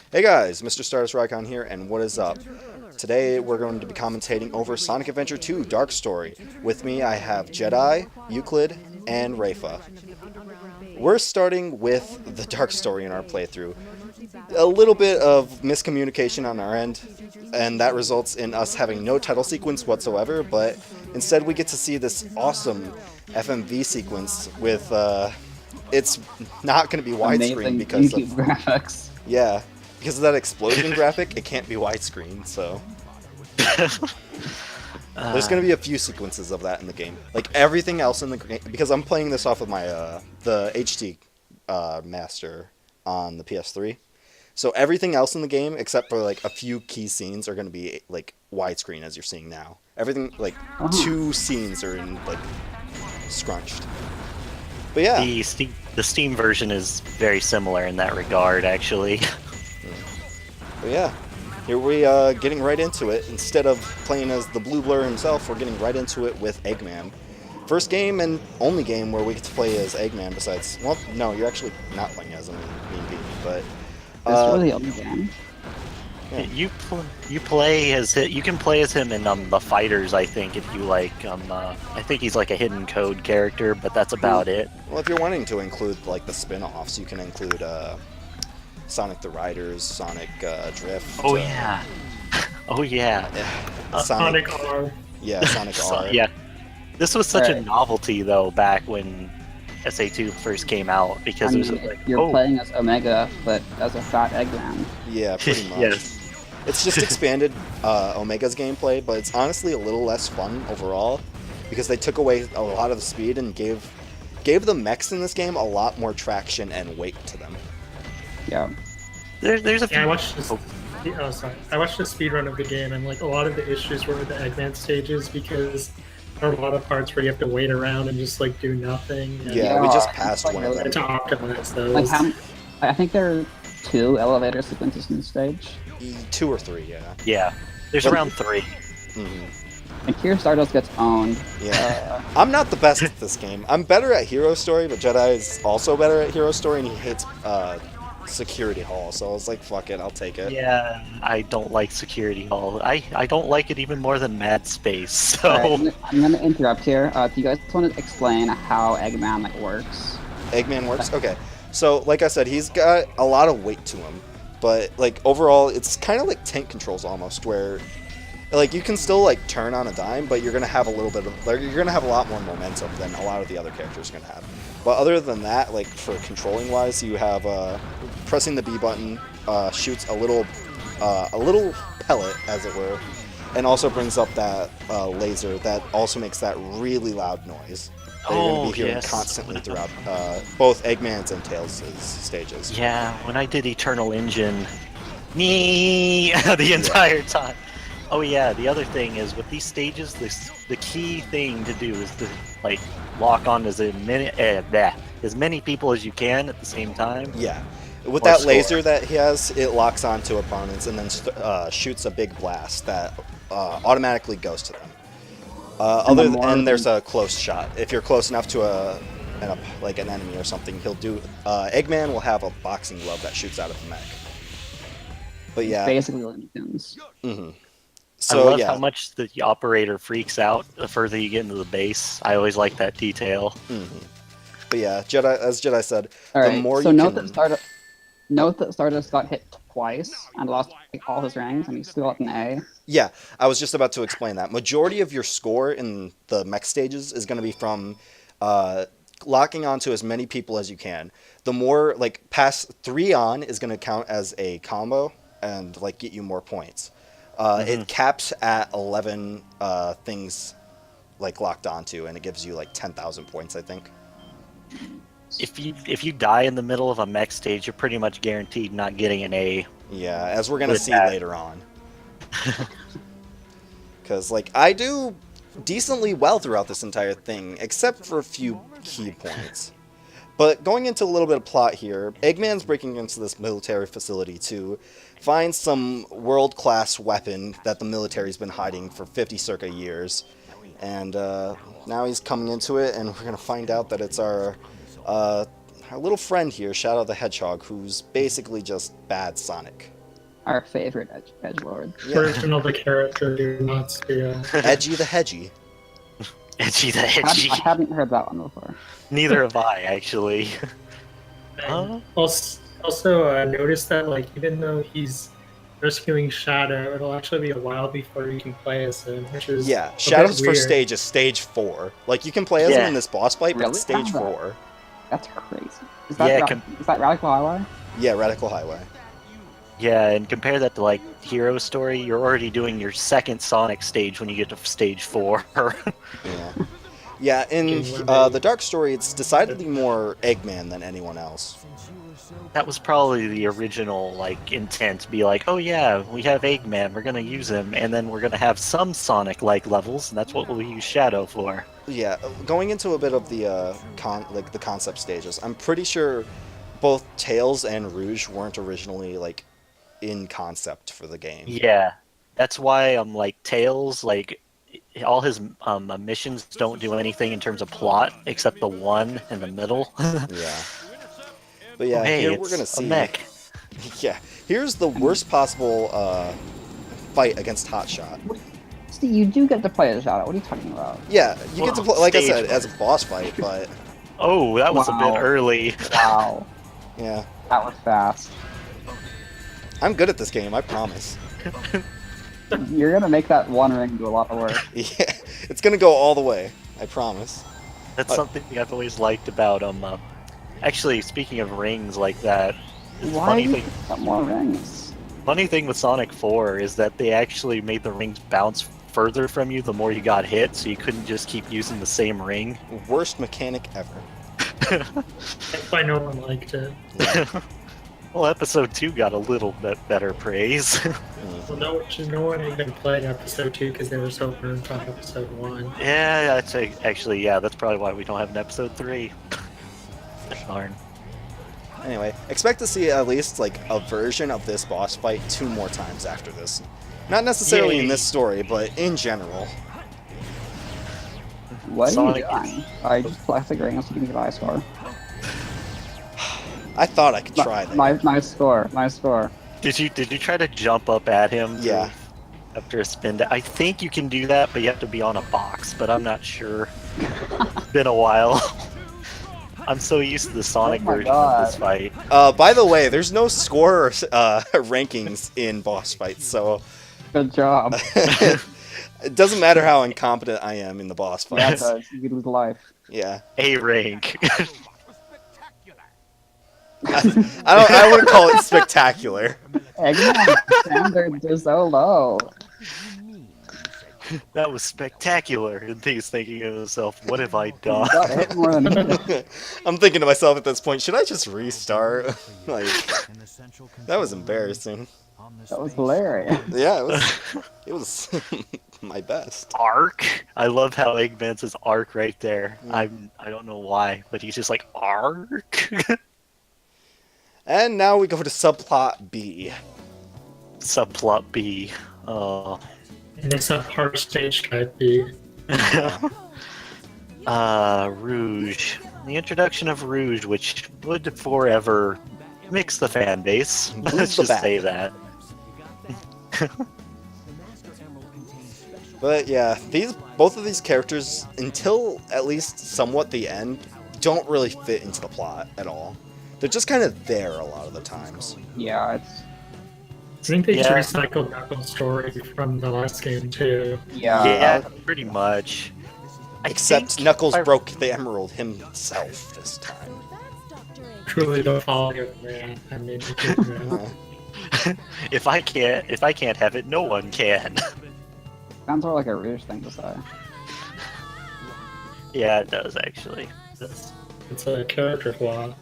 Hey guys, Mr. Stardust Rycon here, and what is up? Today we're going to be commentating over Sonic Adventure 2 Dark Story. With me I have Jedi, Euklyd, and Refa. We're starting with the Dark Story in our playthrough. A little bit of miscommunication on our end, and that results in us having no title sequence whatsoever, but instead we get to see this awesome FMV sequence with, it's not going to be widescreen Amazing because of, YouTube graphics. yeah, because of that explosion graphic, it can't be widescreen, so there's going to be a few sequences of that in the game. Like everything else in the game, because I'm playing this off of my the HD master on the PS3. So everything else in the game, except for like a few key scenes, are going to be like widescreen as you're seeing now. Everything like two scenes are in like scrunched. But yeah, The Steam version is very similar in that regard, actually. but yeah, here we getting right into it. Instead of playing as the Blue Blur himself, we're getting right into it with Eggman. First game and only game where we get to play as Eggman. Besides, well, no, you're actually not playing as him in Mean Bean, but. This is really the only game. Yeah. You play as you can play as him in the fighters. I think if you like, I think he's like a hidden code character, but that's about it. Well, if you're wanting to include like the spin-offs, you can include Sonic the Riders, Sonic Drift. Oh yeah, oh yeah, Sonic R. Yeah, Sonic R. Yeah, this was such a Right. novelty though back when SA2 first came out because it was like, you're playing as Omega, but as a fat Eggman. Yeah, pretty much. Yes. It's just expanded Omega's gameplay, but it's honestly a little less fun overall because they took away a lot of the speed and gave the mechs in this game a lot more traction and weight to them. Yeah. There's a few. Yeah, I watched this. Oh, sorry. I watched the speedrun of the game, and like a lot of the issues were with the Eggman stages because there are a lot of parts where you have to wait around and just like do nothing. And Yeah, we just it's passed like one of to them. optimize those. Like I think there are 2 elevator sequences in the stage. 2 or 3, yeah. Yeah, there's But- around 3. Mm-hmm. And here Stardust gets owned. Yeah. I'm not the best at this game. I'm better at Hero Story, but Jedi is also better at Hero Story, and he hates Security Hall, so I was like, fuck it, I'll take it. Yeah, I don't like Security Hall. I don't like it even more than Mad Space. So Alright, I'm gonna interrupt here. Do you guys want to explain how Eggman like works? Eggman works? Okay. So, like I said, he's got a lot of weight to him, but, like, overall, it's kind of like tank controls almost, where, like, you can still, like, turn on a dime, but you're going to have a little bit of, like, you're going to have a lot more momentum than a lot of the other characters are going to have. But other than that, like, for controlling-wise, you have, pressing the B button shoots a little pellet, as it were, and also brings up that laser that also makes that really loud noise that you're going to be hearing yes. constantly throughout both Eggman's and Tails' stages. yeah, when I did Eternal Engine, me the entire time. Oh yeah, the other thing is with these stages, the key thing to do is to like lock on as many people as you can at the same time. Yeah. With Or that score. laser that he has, it locks onto opponents and then shoots a big blast that automatically goes to them. And there's a close shot. If you're close enough to like an enemy or something, he'll do. Eggman will have a boxing glove that shoots out of the mech. But yeah. Basically Looney Tunes. Mm-hmm. I So love yeah. how much the operator freaks out the further you get into the base. I always like that detail. Mm-hmm. But yeah, as Jedi said, Alright, the more so you note can. that Stardust got hit twice and lost like, all his ranks, and he still got an A. Yeah, I was just about to explain that. Majority of your score in the mech stages is going to be from locking onto as many people as you can. The more, like, past 3 on is going to count as a combo and, like, get you more points. It caps at 11 things, like, locked onto, and it gives you, like, 10,000 points, I think. If you die in the middle of a mech stage, you're pretty much guaranteed not getting an A. Yeah, as we're going to With see that. later on. Because, like, I do decently well throughout this entire thing, except for a few key points. But going into a little bit of plot here, Eggman's breaking into this military facility to find some world-class weapon that the military's been hiding for 50 circa years. And now he's coming into it, and we're going to find out that it's our little friend here, Shadow the Hedgehog, who's basically just bad Sonic. Our favorite edgelord. Yeah. Version of the character do not steal. Edgy the Hedgy. Edgy the I edgy. hadn't heard that one before. Neither have I, actually. And also, notice that like even though he's rescuing Shadow, it'll actually be a while before you can play as him, which is Yeah, a Shadow's bit first weird. stage is stage 4. Like, you can play as him Yeah. in this boss fight, but Really? it's stage How's that? 4. That's crazy. Is Yeah, that Radical Highway? Yeah, Radical Highway. Yeah, and compare that to like Hero Story, you're already doing your second Sonic stage when you get to stage 4. Yeah. Yeah, in the Dark Story, it's decidedly more Eggman than anyone else. That was probably the original like intent to be like, oh yeah, we have Eggman, we're gonna use him, and then we're gonna have some Sonic-like levels, and that's what we'll use Shadow for. Yeah, going into a bit of the the concept stages, I'm pretty sure both Tails and Rouge weren't originally like in concept for the game. Yeah, that's why like Tails, like all his missions don't do anything in terms of plot except the one in the middle. Yeah. But yeah, Oh, hey, here it's we're gonna a see. mech. Yeah, here's the worst possible fight against Hotshot. Steve, you do get to play as Shadow. What are you talking about? Yeah, you get to play, like I Stage said, as a boss fight, but Oh, that was a Wow. bit early. Wow, yeah, that was fast. I'm good at this game, I promise. You're gonna make that one ring do a lot of work. Yeah, it's gonna go all the way, I promise. That's something I've always liked about actually, speaking of rings like that, the Why funny do you thing, got more rings? funny thing with Sonic 4 is that they actually made the rings bounce further from you the more you got hit, so you couldn't just keep using the same ring. Worst mechanic ever. That's why no one liked it. Well, episode 2 got a little bit better praise. Well, no one even played episode 2 because they were so burned on episode 1. Yeah, that's actually, yeah, that's probably why we don't have an episode 3. Darn. Anyway, expect to see at least like a version of this boss fight 2 more times after this. Not necessarily in Yay. this story, but in general. What are Sonic you doing? I just plastic rings so you can get high score. I thought I could try that. Nice score. Nice score. Did you try to jump up at him? Yeah. After a spin, I think you can do that, but you have to be on a box. But I'm not sure. It's been a while. I'm so used to the Sonic Oh my version of this God. fight. By the way, there's no score or rankings in boss fights, so Good job. it doesn't matter how incompetent I am in the boss Yeah, it fights. does. You could lose life. Yeah. A rank. I wouldn't call it spectacular. Eggman standards are so low. That was spectacular. And he's thinking to himself, what have I done? Got hit more than me. I'm thinking to myself at this point, should I just restart? Like, that was embarrassing. That was hilarious. Yeah, it was my best. Arc. I love how Eggman says arc right there. I don't know why, but he's just like arc. And now we go to subplot B. Subplot B. Oh. And it's a hard stage type B. Rouge. The introduction of Rouge, which would forever mix the fan base. Boost Let's the just back. say that. But yeah, both of these characters, until at least somewhat the end, don't really fit into the plot at all. They're just kind of there a lot of the times. Yeah, it's I think they Yeah. recycled Knuckles' story from the last game too. Yeah, pretty much. I Except think Knuckles I- broke the emerald himself this time. Truly the folly of man. I mean, If I can't have it, no one can. sounds more like a Rouge thing to say. Yeah, it does actually. it's a character flaw.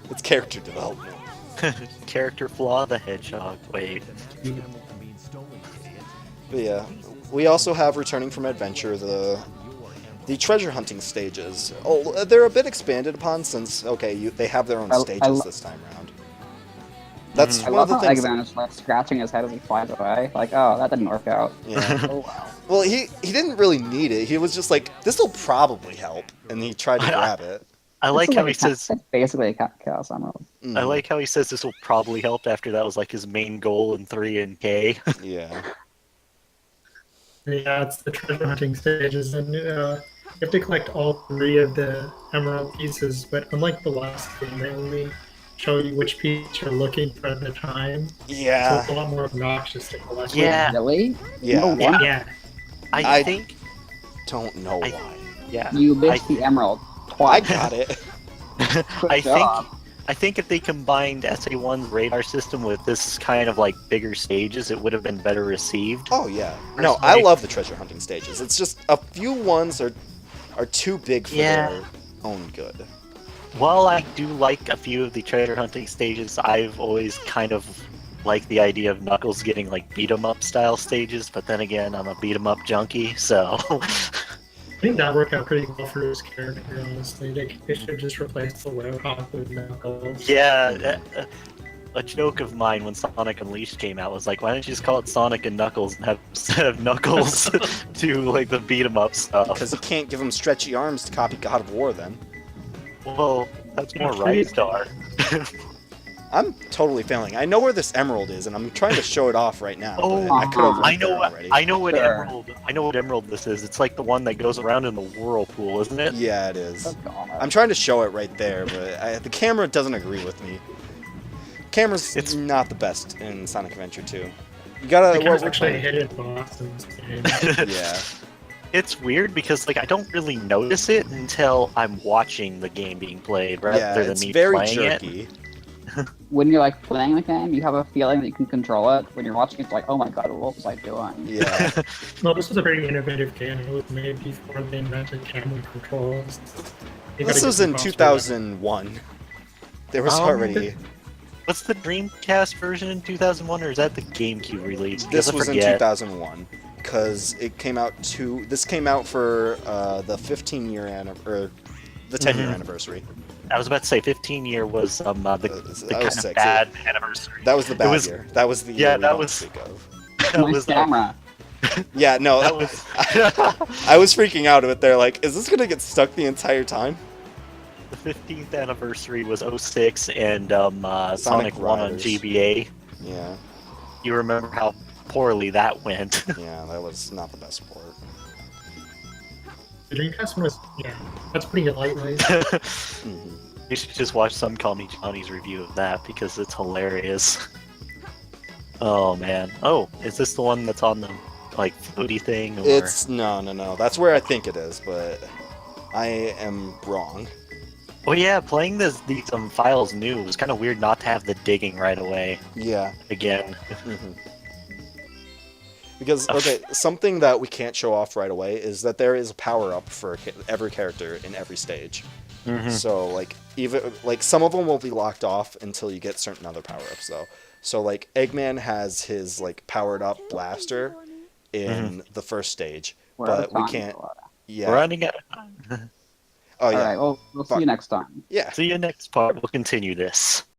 It's character development. Character flaw, the hedgehog. Wait. But yeah, we also have returning from adventure the treasure hunting stages. Oh, they're a bit expanded upon since they have their own I stages lo- this time around. That's I one of love the how things. Eggman is like scratching his head as he flies away. Like, oh, that didn't work out. Yeah. Oh wow. Well, he didn't really need it. He was just like, this will probably help, and he tried to grab it. I like It's how like he says. it's basically a Chaos Emerald. I like how he says this will probably help after that was like his main goal in 3 and K. Yeah. Yeah, it's the treasure hunting stages, and you have to collect all 3 of the emerald pieces. But unlike the last game, they only show you which piece you're looking for at the time. So Yeah. it's a lot more obnoxious to collect. Yeah. Really? Yeah. No wonder. Yeah. I think. Don't know I- why. Yeah. You missed the emerald I twice. got it. I job. think if they combined SA1's radar system with this kind of like bigger stages, it would have been better received. Oh yeah. No, I Personally- love the treasure hunting stages. It's just a few ones are too big for Yeah. their own good. While I do like a few of the treasure hunting stages, I've always kind of liked the idea of Knuckles getting like beat 'em up style stages, but then again, I'm a beat 'em up junkie, so I think that worked out pretty well for his character, honestly. They should just replace the Werehog with Knuckles. yeah. A joke of mine when Sonic Unleashed came out was like, why don't you just call it Sonic and Knuckles and have instead of Knuckles do like the beat 'em up stuff? Because you can't give him stretchy arms to copy God of War then. Well, that's more Okay. Right Star. I'm totally failing. I know where this emerald is, and I'm trying to show it off right now. Oh, but I could have I know what already. I know what Sure. emerald this is. It's like the one that goes around in the whirlpool, isn't it? Yeah, it is. Oh, God. I'm trying to show it right there, but the camera doesn't agree with me. Camera's It's- not the best in Sonic Adventure 2. You gotta. The camera's we're actually a playing- hidden boss in this game. Yeah. It's weird because like I don't really notice it until I'm watching the game being played rather Yeah, than it's me very playing it. jerky. When you're like playing the game, you have a feeling that you can control it. When you're watching, it's like, oh my god, what was I doing? Yeah. Well, this was a very innovative game. It was made before they invented camera controls. You This gotta was give in them props for 2001. There was Um, already. What's the Dreamcast version in 2001, or is that the GameCube release? Because This I was in forget. 2001 because it came out to. This came out for the 15-year or the 10-year Mhm. anniversary. I was about to say 15-year was the that kind was of 6, bad anniversary. That was the bad was- year. That was the yeah, year we that don't was- speak of. That Nice was camera. Yeah, no, that was I was freaking out with there. Like, is this gonna get stuck the entire time? the 15th anniversary was 06 and Sonic 1 on Riders. GBA. Yeah, You remember how poorly that went. yeah, that was not the best port. The Dreamcast one was, yeah, that's putting it lightly. Mhm. You should just watch Some Call Me Johnny's review of that because it's hilarious. Oh man. Oh, is this the one that's on the like floaty thing? Or... It's no. That's where I think it is, but I am wrong. Oh yeah, playing these files new it was kind of weird not to have the digging right away Yeah. again. Mhm. Because okay, something that we can't show off right away is that there is a power up for every character in every stage. Mhm. So like even like some of them will be locked off until you get certain other power ups though. So like Eggman has his like powered up blaster in the first stage, We're out of but we time. can't. We're Yeah. running out. Oh yeah. Alright, well, we'll see you next time. Yeah. See you next part. We'll continue this.